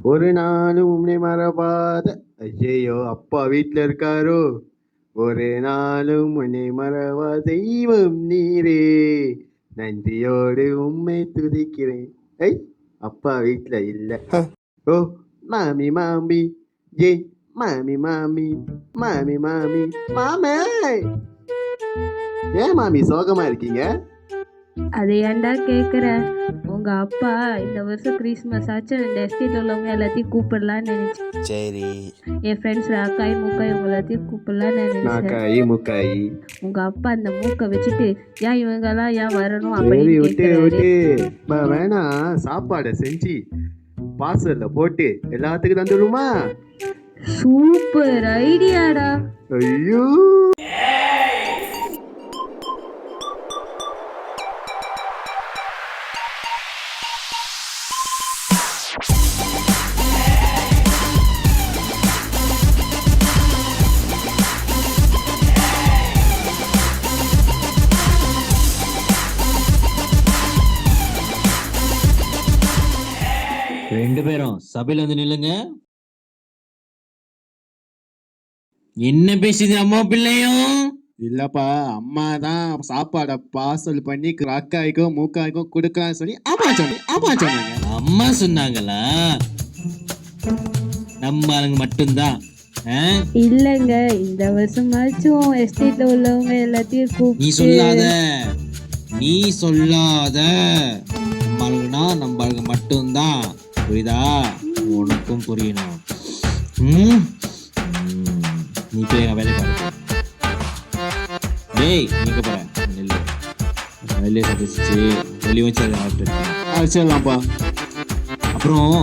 ஒரு நாளும் உன்னை மறவாத. ஐயையோ அப்பா வீட்டில் இருக்காரோ. ஒரு நாளும் உன்னை மறவா தெய்வம் நீரே, நன்றியோடு உம்மை துதிக்கிறேன். ஐ, அப்பா வீட்டில் இல்லை. ஓ மாமி மாமி, ஏ மாமி மாமி, மாமி மாமி, மாமே, ஏன் மாமி சோகமா இருக்கீங்க? அதை ஏன்டா கேட்குற? உங்க அப்பா இந்த வருஷம் கிறிஸ்மஸ் ஆச்சு இந்த எஸ்டேட்ல உள்ளவங்க எல்லாத்தையும் கூப்பிடலான்னு நினைச்சேன். சரி. என் ஃப்ரெண்ட்ஸ் அக்காய் மூக்காய் உங்க எல்லாத்தையும் கூப்பிடலான்னு நினைச்சேன். நாக்காயி முக்காயி. உங்க அப்பா அந்த மூக்கை வச்சுட்டு ஏன் இவங்கெல்லாம் ஏன் வரணும் சரி அப்படின்னு விட்டு கேட்கிறாரு. விட்டு வேணா சாப்பாடை செஞ்சு பார்சல்ல போட்டு எல்லாத்துக்கும் தந்துடுமா? சூப்பர் ஐடியாடா. ஐயோ, ரெண்டு பேரும் சபையில வந்து நில்லுங்க. என்ன பேசுது அம்மா பிள்ளையும்? இல்லப்பா, அம்மா தான் சாப்பாடை பார்சல் பண்ணி அக்காய்க்கும் மூக்காய்க்கும் கொடுக்கலாம்னு சொல்லி ஆமா சொன்னாங்க. அம்மா சொன்னாங்களா? நம்ம ஆளுங்க மட்டும்தான். இல்லங்க, இந்த வருஷமாச்சும் எஸ்டேட்ல உள்ளவங்க எல்லாத்தையும் நீ சொல்லாத. நம்ம ஆளுங்கன்னா நம்ம ஆளுங்க மட்டும்தான். புரியுதா? உனக்கும் புரியணும். நீ போய் எங்க வேலை பாரு. டேய், நீங்க போற நெல்லை சதிச்சு வெளியே வச்சு சரிலாம்ப்பா. அப்புறம்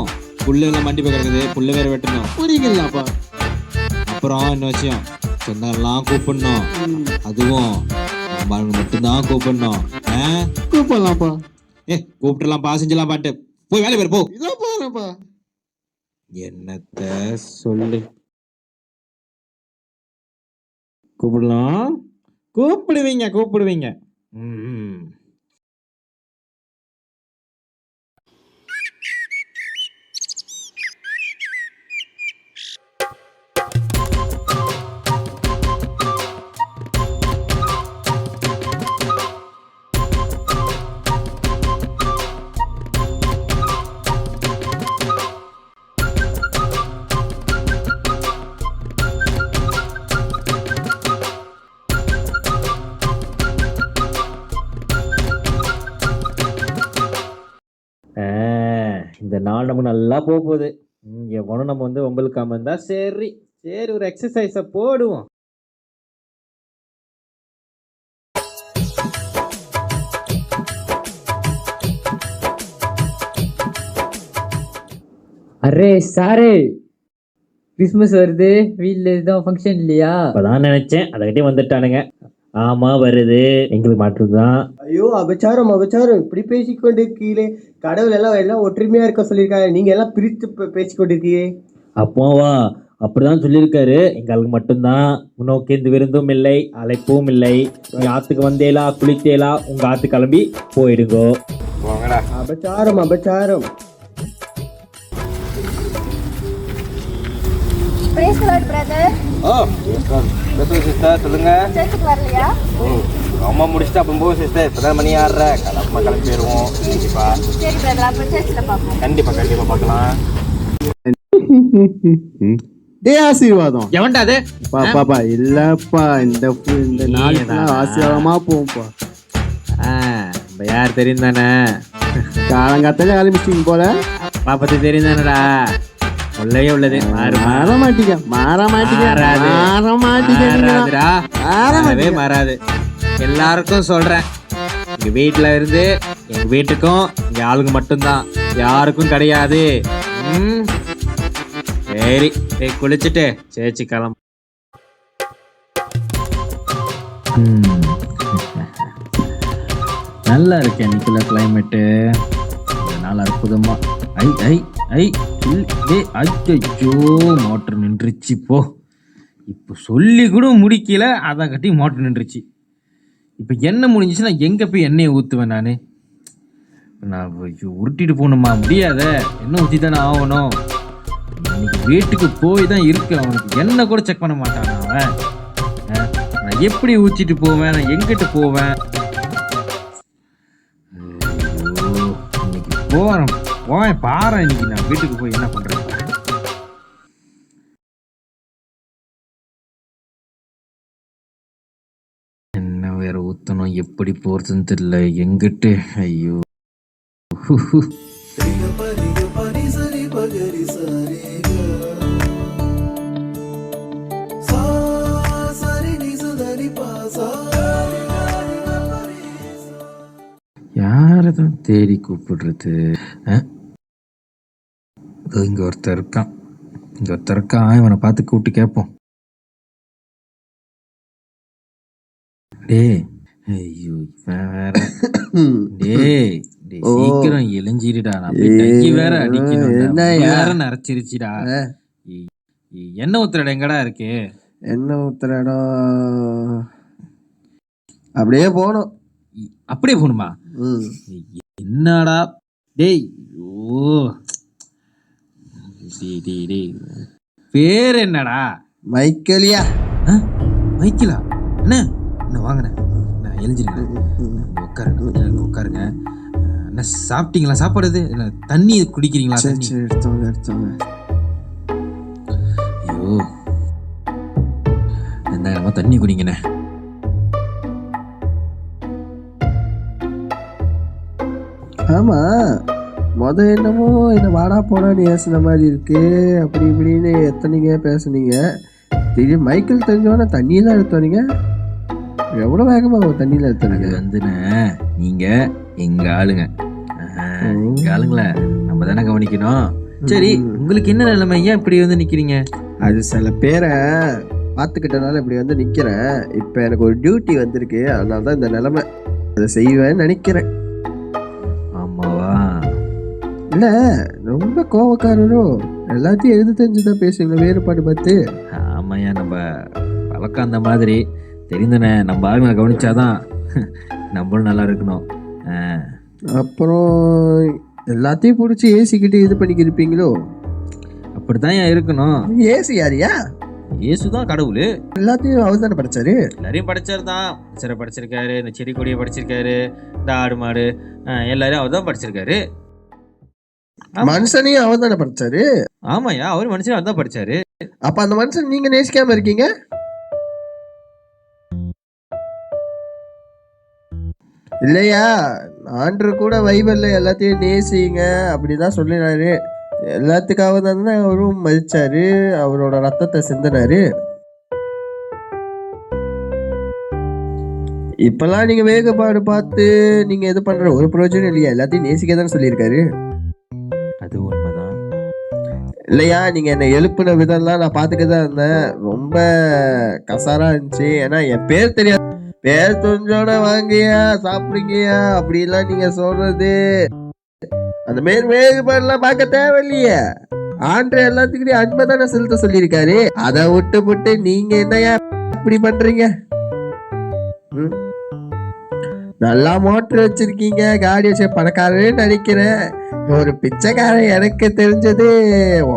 புல்லெல்லாம் மண்டி கிடக்குது, புல்ல வேற வெட்டணும். புரியுங்களாப்பா. அப்புறம் என்ன விஷயம், சொந்தம்லாம் கூப்பிடணும். அதுவும் நம்ம ஆளுங்க மட்டும்தான் கூப்பிடணும். கூப்பிடலாம்ப்பா. கூப்பிட்டுலாம் செஞ்சலாம் பாட்டு போய் வேலை பேர் போ. இதான் பாருப்பா. என்னத்த சொல்லு. கூப்பிடலாம், கூப்பிடுவீங்க. இந்த நாள் நமக்கு நல்லா போகுது. எவனும் நம்ம வந்து ஒம்பலுக்காம இருந்தா சரி. ஒரு எக்ஸசைஸ போடுவோம். அரே சாரே, கிறிஸ்மஸ் வருது, வீட்டில் எதுவும் ஃபங்க்ஷன் இல்லையா? அப்பதான் நினைச்சேன், அதை வந்துட்டானுங்க. ஆமா வருது, எங்களுக்கு மாற்றுதான். ஐயோ அபச்சாரம், இப்படி பேசிக்கொண்டிருக்கீங்களே. கடவுள் எல்லாம் ஒற்றுமையா இருக்க சொல்லியிருக்காங்க, நீங்க எல்லாம் பிரித்து பேசிக்கொண்டிருக்கீங்க. அப்போவா அப்படிதான் சொல்லியிருக்காரு. எங்களுக்கு மட்டும்தான் உனக்கு எந்த விருந்தும் இல்லை, அழைப்பும் இல்லை. நீ ஆத்துக்கு வந்தேலா குளித்தேலா உங்க ஆத்து கிளம்பி போயிடுங்கோ. அபச்சாரம். Praise the Lord, brother. Betul sister, சொல்லுங்க. சர்ச்சுக்கு வரலையா? அம்மா முடிச்சிட்டு அப்போ போகும் சிஸ்டர். இப்பதான் மணி 6:30. கிளம்பி போயிருவோம். கண்டிப்பா. சரி பிரதர், அப்ப சர்ச்சில் பார்ப்போம். கண்டிப்பா பார்க்கலாம். ஆசீர்வாதம் எவன்டா அது? பாப்பா இல்லப்பா, இந்த நாளைக்கு ஆசீர்வாதமா போகும்பா. யார் தெரியும் தானே? காலங்காத்தாலே ஆரம்பிச்சிங்க போல. பாப்பத்தி தெரியும் தானடா? உள்ளவே உள்ளது. மாறாது. எல்லாருக்கும் சொல்றேன், எங்க வீட்டுல இருந்து எங்க வீட்டுக்கும் இங்க ஆளுங்க மட்டும்தான், யாருக்கும் கிடையாது. சரி, குளிச்சுட்டு சேச்சி கிளம்பு. நல்லா இருக்கு இன்னைக்குள்ள கிளைமேட்டு. நல்லா அற்புதமா. ஐயோ மோட்டர் நின்றுச்சு. இப்போ சொல்லி கூட முடிக்கல, அதை கட்டி மோட்டர் நின்றுச்சு. இப்போ எண்ணெய் முடிஞ்சிச்சுன்னா எங்கே போய் எண்ணெயை ஊற்றுவேன் நான்? நான் உருட்டிட்டு போகணுமா? முடியாத, எண்ணெய் ஊற்றி தானே ஆகணும். இன்னைக்கு வீட்டுக்கு போய் தான் இருக்கு. அவனுக்கு என்ன கூட செக் பண்ண மாட்டான் அவன். நான் எப்படி ஊச்சிட்டு போவேன், நான் எங்கிட்டு போவேன்? ஐயோ, இன்னைக்கு போவேன் பாரு. இன்னைக்கு நான் வீட்டுக்கு போய் என்ன பண்றேன். என்ன வேற ஊத்தணும், எப்படி போறதுன்னு தெரியல, எங்கிட்டு. ஐயோ யாரதான் தேடி கூப்பிடுறது? இங்க ஒருத்தர் இருக்கான், இவனை பார்த்து கூப்பிட்டு கேட்போம். டேய், ஐயோ இவன் வேற. டேய் சீக்கிரம் எழிஞ்சிருடா, நான் போய் கைக்கு வேற அடிக்கணும். வேற நரைச்சிருச்சுடா. என்ன ஊத்துறடா எங்கடா இருக்கு? என்ன ஊத்துற இடம்? அப்படியே போகணும். அப்படியே போகணுமா? என்னடா டேய். ஓ டேய் பேர் என்னடா? மைக்கேலியா. மைக்கேலா? என்ன என்ன வாங்கின? நான் எழுஞ்சிருக்கேன். உட்காருங்க. என்ன சாப்பிட்டீங்களா? சாப்பாடு இது என்ன? தண்ணி குடிக்கிறீங்களா? எடுத்தவங்க. ஐயோ என்ன தண்ணி குடிங்கண்ணே. ஆமா, என்னமோ என்ன வாடா போனான்னு ஏசின மாதிரி இருக்கு. அப்படி இப்படின்னு எத்தனைங்க பேசுனீங்க. திடீர்னு மைக்கேல் தெரிஞ்சோன்னா தண்ணியெல்லாம் எடுத்தோனீங்க. எவ்வளோ வேகமாக தண்ணியில் எடுத்தோனீங்க? வந்துண்ணே நீங்க எங்க ஆளுங்க. எங்க ஆளுங்கள நம்ம தானே கவனிக்கணும். சரி, உங்களுக்கு என்ன நிலைமை? ஏன் இப்படி வந்து நிக்கிறீங்க? அது சில பேரை பார்த்துக்கிட்டனால இப்படி வந்து நிற்கிறேன். இப்போ எனக்கு ஒரு டியூட்டி வந்திருக்கு, அதனால தான் இந்த நிலைமை. அதை செய்வேன்னு நினைக்கிறேன். ஆமாவா? இல்லை, ரொம்ப கோவக்காரரோ? எல்லாத்தையும் எது தெரிஞ்சுதான் பேசுவீங்களா வேறுபாடு பார்த்து? ஆமாய்யா, நம்ம பழக்கம் அந்த மாதிரி. தெரிந்துண்ணே, நம்ம ஆளுங்களை கவனிச்சாதான் நம்மளும் நல்லா இருக்கணும். அப்புறம் எல்லாத்தையும் பிடிச்சி ஏசிக்கிட்டு இது பண்ணிக்கிருப்பீங்களோ? அப்படித்தான் ஏன் இருக்கணும். ஏசி யாரியா? ஏசுதான் கடவுள். எல்லாத்தையும் அவர் தானே படைச்சாரு. எல்லாரையும் படைச்சாரு தான். சிறை படைச்சிருக்காரு, இந்த செடி கொடியை படைச்சிருக்காரு, இந்த ஆடு மாடு எல்லாரையும் அவர் தான் படைச்சிருக்காரு. மனுஷனையும் அவர் தானே படைச்சாரு. ஆமாயா, அவர் மனுஷன் அவர் தான் படைச்சாரு. அப்ப அந்த மனுஷன் நீங்க நேசிக்காம இருக்கீங்க? இல்லையா? ஆண்டு கூட வைபல்ல எல்லாத்தையும் நேசிங்க அப்படிதான் சொல்லினாரு. எல்லாத்துக்காக தானே அவரும் மதிச்சாரு, அவரோட ரத்தத்தை சிந்தினாரு. இப்பெல்லாம் நீங்க வேகப்பாடு பார்த்து நீங்க இது பண்ற ஒரு பிரயோஜனம் இல்லையா? எல்லாத்தையும் நேசிக்க தானே சொல்லியிருக்காரு. அது உண்மைதான் இல்லையா? நீங்க என்ன எழுப்புன விதம்லாம் நான் பார்த்துக்கதான் இருந்தேன். ரொம்ப கசாரா இருந்துச்சு. ஏன்னா என் பேர் தெரியாது. பேர் தெரிஞ்சோட வாங்கியா சாப்பிடுங்கயா அப்படிலாம் நீங்க சொல்றது, அந்த மாரி வேறுபாடுலாம் பார்க்க தேவையில்லையே. ஆண்டு எல்லாத்துக்கிட்டையும் அன்பை தானே செலுத்த சொல்லியிருக்காரு. அதை விட்டு நீங்க என்னையா இப்படி பண்றீங்க? நல்லா மோட்டர் வச்சிருக்கீங்க, காடி வச்ச பணக்காரன்னு நினைக்கிறேன். ஒரு பிச்சைக்காரன் எனக்கு தெரிஞ்சது,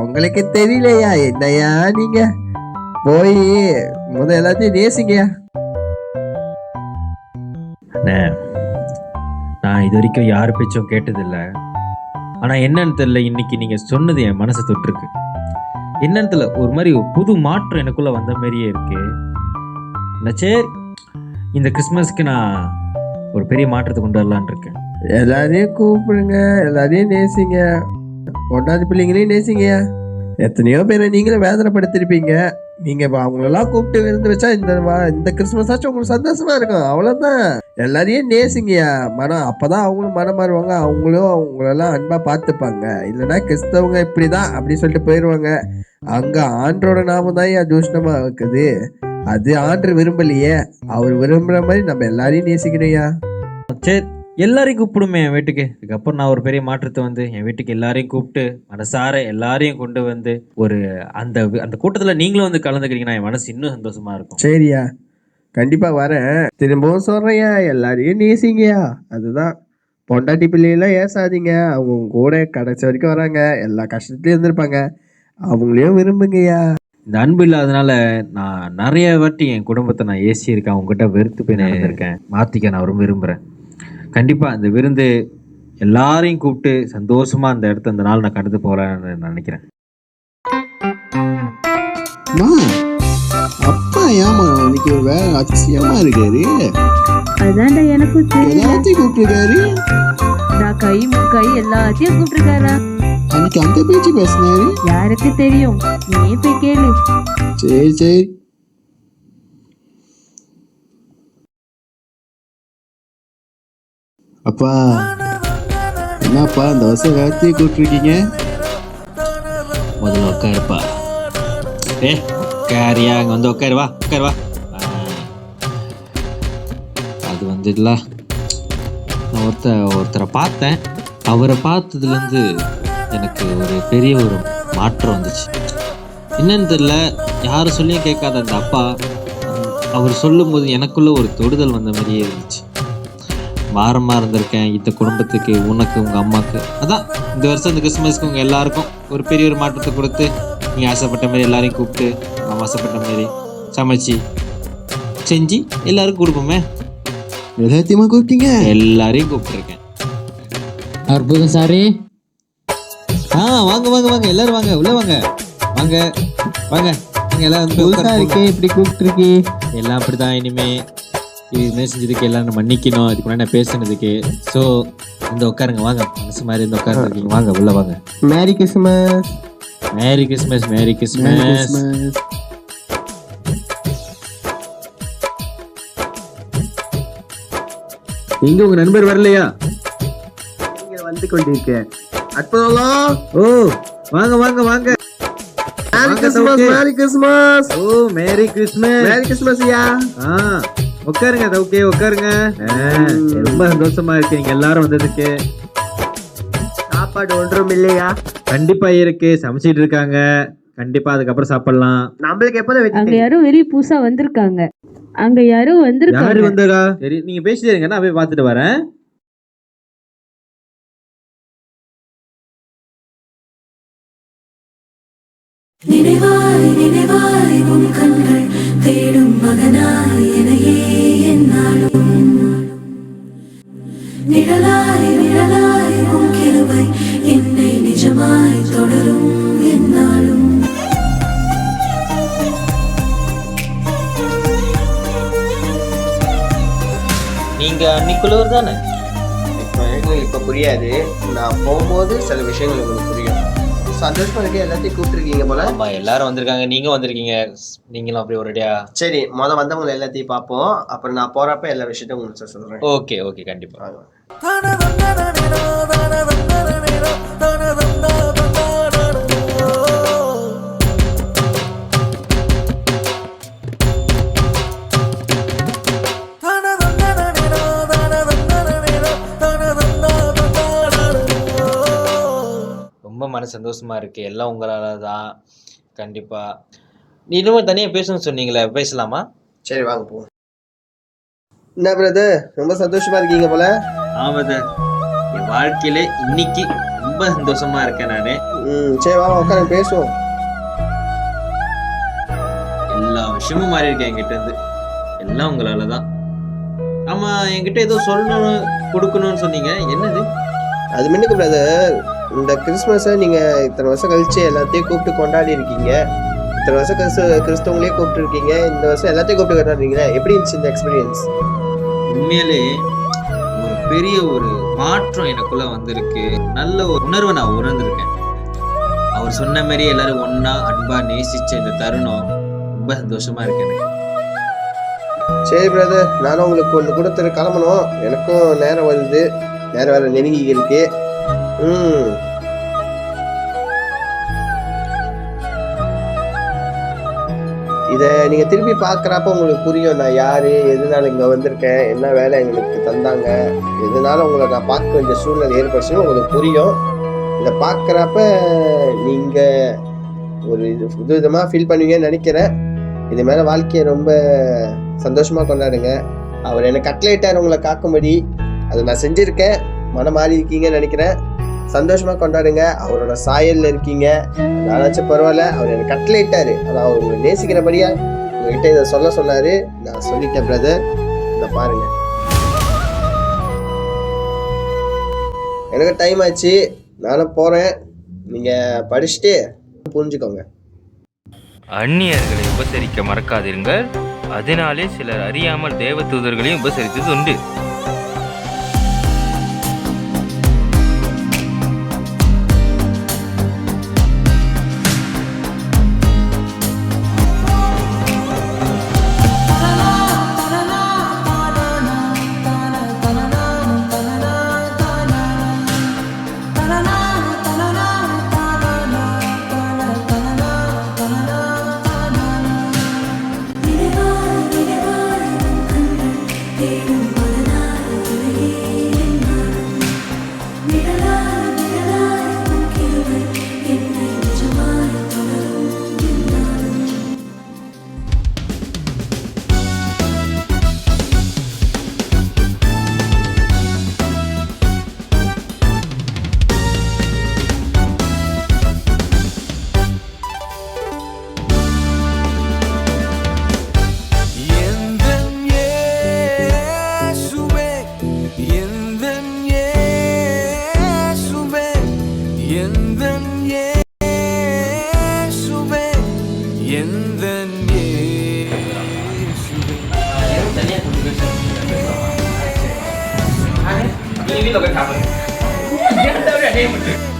உங்களுக்கு தெரியலையா? என்னையா நீங்க போய் எல்லாத்தையும் நேசிங்கயா. நான் இது வரைக்கும் யார் பேச்சும் கேட்டதில்லை. ஆனா என்னன்னு தெரியல, இன்னைக்கு நீங்க சொன்னது என் மனசை தொட்டிருக்கு. என்னன்னு தெரியல, ஒரு மாதிரி புது மாற்றம் எனக்குள்ள வந்த மாதிரியே இருக்கு. சரி, இந்த கிறிஸ்மஸ்க்கு நான் ஒரு பெரிய மாற்றத்தை கொண்டு வரலான் இருக்கேன். எல்லாரையும் கூப்பிடுங்க, எல்லாரையும் நேசிங்க, ஒன்றாவது பிள்ளைங்களையும் நேசிங்க. எத்தனையோ பேரை நீங்களும் வேதனைப்படுத்திருப்பீங்க. நீங்க அவங்களெல்லாம் கூப்பிட்டு விருந்து வச்சா இந்த கிறிஸ்மஸ் ஆச்சும் உங்களுக்கு சந்தோஷமா இருக்கும். அவ்வளவுதான். எல்லாரையும் நேசிங்கயா மனம். அப்பதான் அவங்களும் மனம் மாறுவாங்க, அவங்களும் அவங்களெல்லாம் அன்பா பார்த்துப்பாங்க. இல்லைன்னா கிறிஸ்தவங்க இப்படிதான் அப்படி சொல்லிட்டு போயிடுவாங்க. அங்க ஆண்டோட நாம தான் தூஷணமா இருக்குது. அது ஆண்டு விரும்பலையே, அவர் விரும்புற மாதிரி நம்ம எல்லாரையும் நேசிக்கணும்யா. சரி, எல்லாரையும் கூப்பிடுமே என் வீட்டுக்கு. இதுக்கப்புறம் நான் ஒரு பெரிய மாற்றத்தை வந்து என் வீட்டுக்கு எல்லாரையும் கூப்பிட்டு மனசார எல்லாரையும் கொண்டு வந்து ஒரு அந்த அந்த கூட்டத்துல நீங்களும் வந்து கலந்துக்கிறீங்கன்னா என் மனசு இன்னும் சந்தோஷமா இருக்கும். சரியா, கண்டிப்பா வரேன். திரும்பவும் சொல்றேயா, எல்லாரையும் நேசிங்கயா. அதுதான். பொண்டாட்டி பிள்ளையெல்லாம் ஏசாதீங்க. அவங்க கூட கடைசி வரைக்கும் வராங்க, எல்லா கஷ்டத்துலயும் இருந்திருப்பாங்க. அவங்களையும் விரும்புங்கய்யா. இந்த அன்பு இல்லாதனால நான் நிறைய வாட்டி என் குடும்பத்தை நான் ஏசியிருக்கேன், அவங்ககிட்ட வெறுத்து போய் நான் இருக்கேன். மாற்றிக்க நான் ரொம்ப விரும்புகிறேன். கண்டிப்பாக இந்த விருந்து எல்லாரையும் கூப்பிட்டு சந்தோஷமாக அந்த இடத்த அந்த நாள் நான் கடந்து போகலான்னு நினைக்கிறேன். மா, அப்பா ஏமா இன்னைக்கு ஒரு வேலை அதிசயமா இருக்காரு? அதான்டா எனக்கும் தெரியல. எல்லாத்தையும் கூப்பிட்டுருக்காரு. நான் கை முக்கை எல்லாத்தையும் கூப்பிட்டுருக்காரா? அன்னைக்கு அந்த பேச்சு பேசினாரு. யாருக்கு தெரியும், நீ போய் கேளு. சரி சரி. அப்பா, என்னப்பா இந்த வருஷம் எல்லாத்தையும் கூப்பிட்டுருக்கீங்க? முதல்ல உட்காருப்பா. உட்காரியா, அங்கே வந்து உட்காரு, வா உட்காரு வா. அது வந்துடல, நான் ஒருத்தரை பார்த்தேன். அவரை பார்த்ததுலேருந்து எனக்கு ஒரு பெரிய ஒரு மாற்றம் வந்துச்சு. என்னன்னு தெரியல, யாரும் சொல்லியும் கேட்காத அந்த அப்பா அவர் சொல்லும்போது எனக்குள்ள ஒரு தொடுதல் வந்த மாதிரியே இருந்துச்சு. வாரமாக இருந்திருக்கேன் இந்த குடும்பத்துக்கு, உனக்கு, உங்கள் அம்மாவுக்கு. அதான் இந்த வருஷம் இந்த கிறிஸ்மஸ்க்கு உங்கள் எல்லாருக்கும் ஒரு பெரிய ஒரு மாற்றத்தை கொடுத்து, நீங்கள் ஆசைப்பட்ட மாதிரி எல்லாரையும் கூப்பிட்டு, நம்ம ஆசைப்பட்ட மாதிரி சமைச்சு செஞ்சு எல்லாருக்கும் கொடுப்போமே. எல்லாத்தையுமா கூப்பிட்டீங்க? எல்லாரையும் கூப்பிட்டுருக்கேன். அற்புதம் சாரி. வாங்க வாங்க வாங்க, எல்லாரும் வாங்க, உள்ள வாங்க, வாங்க வாங்க வாங்க, எல்லாம் வந்து இருக்கே இப்படி கூப்பிட்டுருக்கீ. எல்லாம் அப்படிதான். இதுமாரி செஞ்சதுக்கு எல்லாரும் மன்னிக்கணும், இதுக்கு முன்னாடி நான் பேசுனதுக்கு. ஸோ இந்த உட்காருங்க, வாங்க, மனசு மாதிரி இந்த உட்காருங்க, வாங்க உள்ள வாங்க. Merry Christmas. Merry Christmas, merry Christmas. எங்க உங்க நண்பர் வரலையா? நீங்க வந்து கொண்டிருக்கேன். அற்புதம். ஓ வாங்க வாங்க வாங்க. Merry Christmas, merry Christmas. ஓ மேரி கிறிஸ்மஸ், மேரி கிறிஸ்மஸ் ஐயா. உட்காருங்க, ஓகே உட்காருங்க. ரொம்ப சந்தோஷமா இருக்கு நீங்க எல்லாரும் வந்ததுக்கு. சாப்பாடு ஒன்றும் இல்லையா? கண்டிப்பா இருக்கு, சமைச்சிட்டு இருக்காங்க. கண்டிப்பா அதுக்கப்புறம் சாப்பிடலாம். நம்மளுக்கு எப்போதும் அங்க யாரும் வெளிய புதுசா வந்திருக்காங்க. யாரு வந்தா? சரி, நீங்க பேசிட்டு இருங்க, நான் போய் பார்த்துட்டு வரேன். நினைவாய் நினைவாய் உன் கண்கள் தேடும் மகனாய் எனையே என்னாலும், நிழலாய் நிழலாய் உன் கிருபை என்னை நிஜமாய் தொடரும் என்னாலும். நீங்க அன்னைக்குள்ளவர் தானே? இப்போ புரியாது, நான் போகும்போது சில விஷயங்கள் உங்களுக்கு புரியும். சந்தோஷமா இருக்கு, எல்லாத்தையும் கூப்பிட்டுருக்கீங்க போல. ஆமா, எல்லாரும் வந்திருக்காங்க, நீங்க வந்திருக்கீங்க. நீங்களும் அப்படி ஒரேடியா? சரி, வந்தவங்களை எல்லாத்தையும் பார்ப்போம். அப்புறம் நான் போறப்ப எல்லா விஷயத்தையும் உங்களுக்கு சொல்றேன். ஓகே ஓகே, கண்டிப்பா. ரொம்ப மனசு சந்தோஷமா இருக்கு, எல்லாம் உங்களால தான். கண்டிப்பா. நீ இன்னும் தனியாக பேசணும்னு சொன்னீங்களே, பேசலாமா? சரி வாங்க போவோம். என்ன பிரதர், ரொம்ப சந்தோஷமா இருக்கீங்க போல. ஆமாம், என் வாழ்க்கையில இன்னைக்கு ரொம்ப சந்தோஷமா இருக்கேன் நானு. சரி வாங்க உட்காந்து பேசுவோம். எல்லா விஷயமும் மாறி இருக்கேன் என்கிட்ட இருந்து, எல்லாம் உங்களால தான். ஆமா, என்கிட்ட ஏதோ சொல்லணும் கொடுக்கணும்னு சொன்னீங்க, என்னது? அது முன்னுக்கு பிரதர், இந்த கிறிஸ்மஸை நீங்கள் இத்தனை வருஷம் கழிச்சு எல்லாத்தையும் கூப்பிட்டு கொண்டாடி இருக்கீங்க. இத்தனை வருஷம் கிறிஸ்தவங்களே கூப்பிட்டு இருக்கீங்க. இந்த வருஷம் எல்லாத்தையும் கூப்பிட்டு கொண்டாடுறீங்களே, எப்படி இருந்துச்சு இந்த எக்ஸ்பீரியன்ஸ்? உண்மையிலே ஒரு பெரிய ஒரு மாற்றம் எனக்குள்ள வந்திருக்கு. நல்ல ஒரு உணர்வை நான் உணர்ந்திருக்கேன். அவர் சொன்ன மாதிரி எல்லாரும் ஒன்னா அன்பா நேசிச்ச இந்த தருணம் ரொம்ப சந்தோஷமா இருக்கு எனக்கு. சரி பிரதர், நானும் உங்களுக்கு ஒன்று கொடுத்துரு கிளம்பணும். எனக்கும் நேரம் வருது, நேரம் வேற நெருங்கி இருக்கு. இதை நீங்க திருப்பி பார்க்குறப்ப உங்களுக்கு புரியும் நான் யாரு, எதனால இங்க வந்திருக்கேன், என்ன வேலை எங்களுக்கு தந்தாங்க, எதனால உங்களை நான் பார்க்க வேண்டிய சூழ்நிலை ஏற்படுச்சுன்னு உங்களுக்கு புரியும். இதை பார்க்குறப்ப நீங்க ஒரு புது விதமா ஃபீல் பண்ணுவீங்கன்னு நினைக்கிறேன். இது மேல வாழ்க்கையை ரொம்ப சந்தோஷமா கொண்டாடுங்க. அவர் எனக்கு கட்லேட்டார் உங்களை காக்கும்படி, அதை நான் செஞ்சிருக்கேன். மனம் மாறி இருக்கீங்கன்னு நினைக்கிறேன். சந்தோஷமா கொண்டாடுங்க. அவரோட சாயல்ல இருக்கீங்க, நானாச்சும் பரவாயில்ல. அவர் எனக்கு கட்டளை இட்டாரு, ஆனால் அவர் உங்களை நேசிக்கிறபடியா உங்ககிட்ட இதை சொல்ல சொன்னாரு. நான் சொல்லிட்டேன் பிரதர். இதை பாருங்க, எனக்கு டைம் ஆச்சு, நானும் போறேன். நீங்க படிச்சுட்டு புரிஞ்சுக்கோங்க. அந்நியர்களை உபசரிக்க மறக்காதீர்கள், அதனாலே சிலர் அறியாமல் தேவ தூதர்களையும் உபசரித்தது உண்டு. Ini lo kan kamu. Dia ada udah